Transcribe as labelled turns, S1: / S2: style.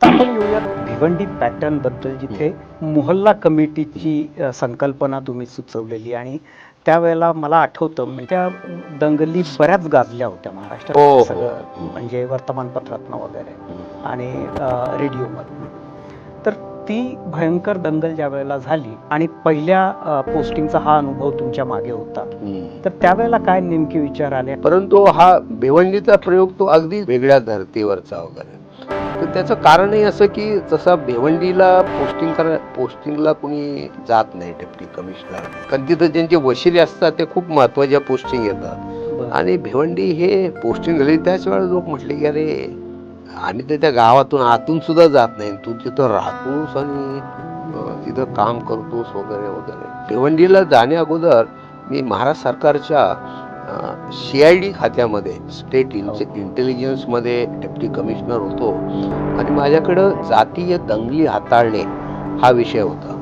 S1: आता आपण येऊयात भिवंडी पॅटर्न बद्दल, जिथे मोहल्ला कमिटीची संकल्पना तुम्ही सुचवलेली आणि त्यावेळेला मला आठवतं म्हणजे त्या दंगली बऱ्याच गाजल्या होत्या
S2: हो,
S1: महाराष्ट्रात,
S2: हो.
S1: सगळं म्हणजे वर्तमानपत्रातनं वगैरे आणि रेडिओमधनं. तर ती भयंकर दंगल ज्या वेळेला झाली आणि पहिल्या पोस्टिंगचा हा अनुभव तुमच्या मागे होता, तर त्यावेळेला काय नेमके विचार आले?
S2: परंतु हा भिवंडीचा प्रयोग तो अगदी वेगळ्या धर्तीवरचा वगैरे. तर त्याचं कारणही असं की जसं भिवंडीला पोस्टिंगला कुणी जात नाही डेप्टी कमिशनर, कारण तिथं ज्यांचे वशिले असतात ते खूप महत्वाच्या पोस्टिंग येतात. आणि भिवंडी हे पोस्टिंग झाली त्याच वेळेला लोक म्हटले की अरे आम्ही तर त्या गावातून आतून सुद्धा जात नाही, तू तिथं राहतोस आणि तिथं काम करतोस वगैरे वगैरे. भिवंडीला जाण्या अगोदर मी महाराष्ट्र सरकारच्या CID खात्यामध्ये स्टेट इंटेलिजन्समध्ये डेप्टी कमिशनर होतो आणि माझ्याकडं जातीय दंगली हाताळणे हा विषय होता.